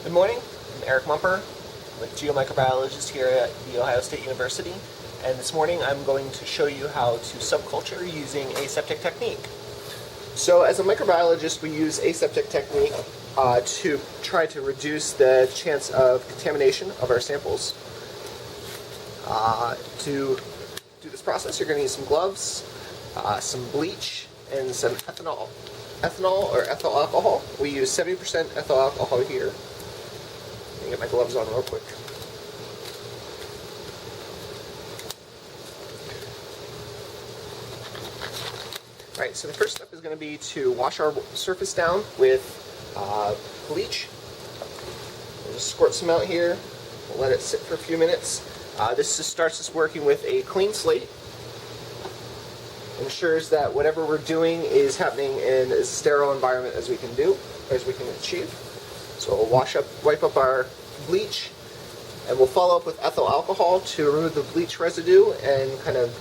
Good morning, I'm Eric Mumper. I'm a geomicrobiologist here at The Ohio State University, and this morning I'm going to show you how to subculture using aseptic technique. So as a microbiologist, we use aseptic technique to try to reduce the chance of contamination of our samples. To do this process, you're going to need some gloves, some bleach, and some ethanol or ethyl alcohol. We use 70% ethyl alcohol here. Let me get my gloves on real quick. Alright, so the first step is going to be to wash our surface down with bleach. We'll just squirt some out here. We'll let it sit for a few minutes. This just starts us working with a clean slate. Ensures that whatever we're doing is happening in as sterile environment as we can achieve. So we'll wipe up our bleach, and we'll follow up with ethyl alcohol to remove the bleach residue and kind of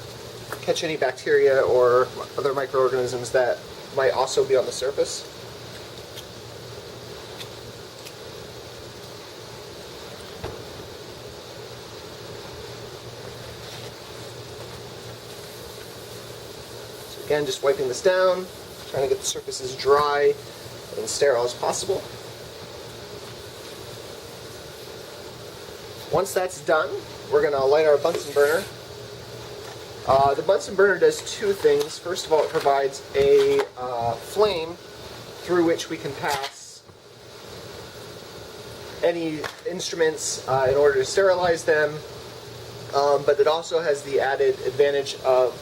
catch any bacteria or other microorganisms that might also be on the surface. So again, just wiping this down, trying to get the surface as dry and sterile as possible. Once that's done, we're going to light our Bunsen burner. The Bunsen burner does two things. First of all, it provides a flame through which we can pass any instruments in order to sterilize them, but it also has the added advantage of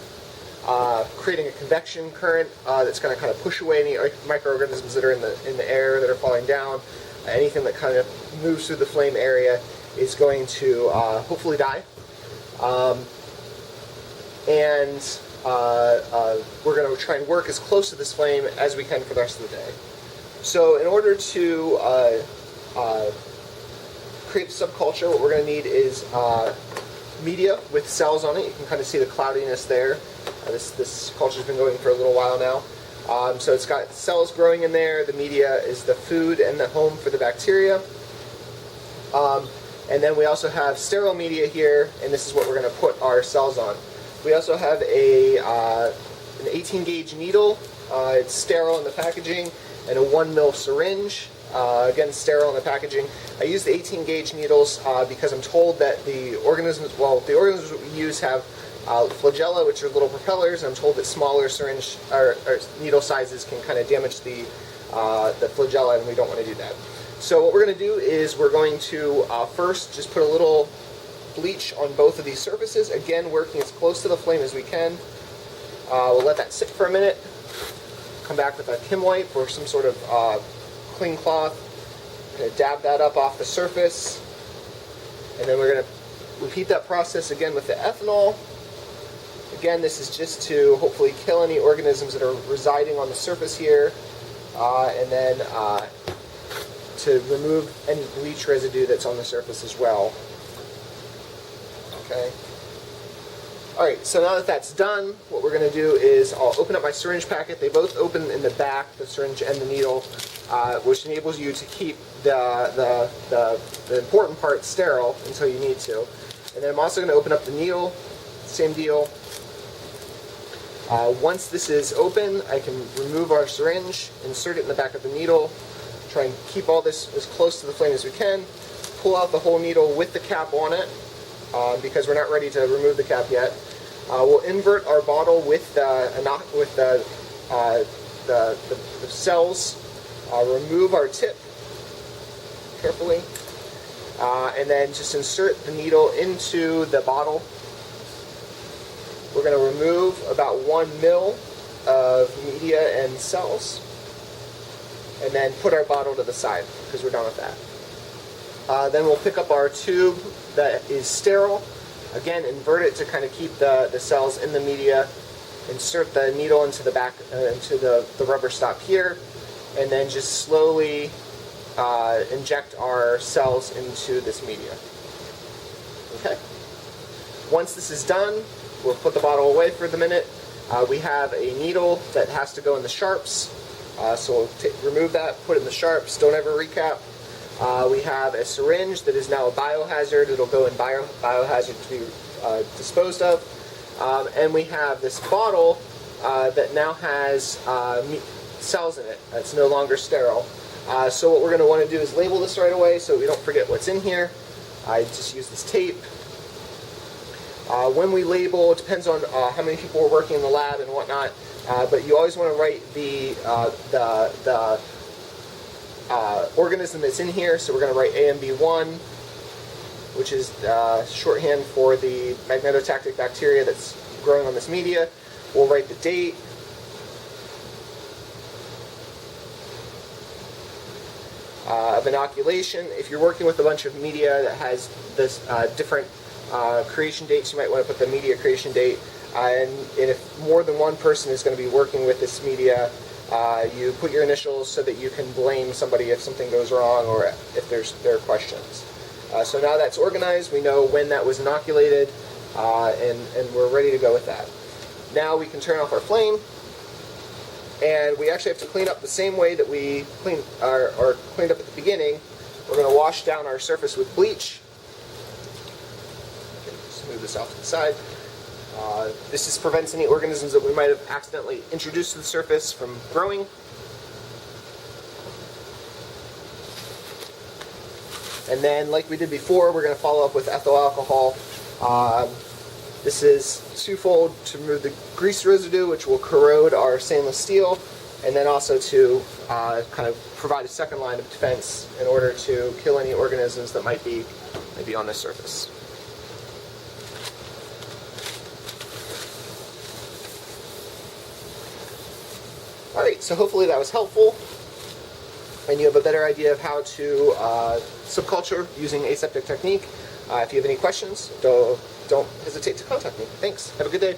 creating a convection current that's going to kind of push away any microorganisms that are in the air that are falling down. Anything that kind of moves through the flame area is going to hopefully die. We're going to try and work as close to this flame as we can for the rest of the day. So in order to create a subculture, what we're going to need is media with cells on it. You can kind of see the cloudiness there. This culture's been going for a little while now. So it's got cells growing in there. The media is the food and the home for the bacteria. And then we also have sterile media here, and this is what we're going to put our cells on. We also have an 18 gauge needle. It's sterile in the packaging, and a 1 ml syringe. Again, sterile in the packaging. I use the 18 gauge needles because I'm told that the organisms that we use have flagella, which are little propellers, and I'm told that smaller syringe or needle sizes can kind of damage the flagella, and we don't want to do that. So what we're going to do is we're going to first just put a little bleach on both of these surfaces, again working as close to the flame as we can. We'll let that sit for a minute, come back with a Kim wipe or some sort of clean cloth, going to dab that up off the surface, and then we're going to repeat that process again with the ethanol. Again, this is just to hopefully kill any organisms that are residing on the surface here, and then to remove any bleach residue that's on the surface as well. Okay. Alright, so now that that's done, what we're going to do is I'll open up my syringe packet. They both open in the back, the syringe and the needle, which enables you to keep the important part sterile until you need to. And then I'm also going to open up the needle, same deal. Once this is open, I can remove our syringe, insert it in the back of the needle, try and keep all this as close to the flame as we can, pull out the whole needle with the cap on it, because we're not ready to remove the cap yet. We'll invert our bottle with the cells, remove our tip carefully, and then just insert the needle into the bottle. We're going to remove about 1 ml of media and cells, and then put our bottle to the side because we're done with that. Then we'll pick up our tube that is sterile. Again, invert it to kind of keep the cells in the media. Insert the needle into the back, into the rubber stop here, and then just slowly inject our cells into this media. Okay. Once this is done, we'll put the bottle away for the minute. We have a needle that has to go in the sharps, so we'll remove that, put it in the sharps. Don't ever recap. We have a syringe that is now a biohazard. It'll go in biohazard to be disposed of. And we have this bottle that now has cells in it. It's no longer sterile. So what we're going to want to do is label this right away so we don't forget what's in here. I just use this tape. When we label, it depends on how many people are working in the lab and whatnot, but you always want to write the organism that's in here. So we're going to write AMB1, which is shorthand for the magnetotactic bacteria that's growing on this media. We'll write the date. Of inoculation. If you're working with a bunch of media that has this different creation dates, you might want to put the media creation date. And if more than one person is going to be working with this media, you put your initials so that you can blame somebody if something goes wrong or if there are questions. So now that's organized, we know when that was inoculated, and we're ready to go with that. Now we can turn off our flame, and we actually have to clean up the same way that we cleaned up at the beginning. We're going to wash down our surface with bleach. Just move this off to the side. This just prevents any organisms that we might have accidentally introduced to the surface from growing. And then, like we did before, we're going to follow up with ethyl alcohol. This is twofold: to remove the grease residue, which will corrode our stainless steel, and then also to kind of provide a second line of defense in order to kill any organisms that might be on the surface. Alright, so hopefully that was helpful, and you have a better idea of how to subculture using aseptic technique. If you have any questions, don't hesitate to contact me. Thanks. Have a good day.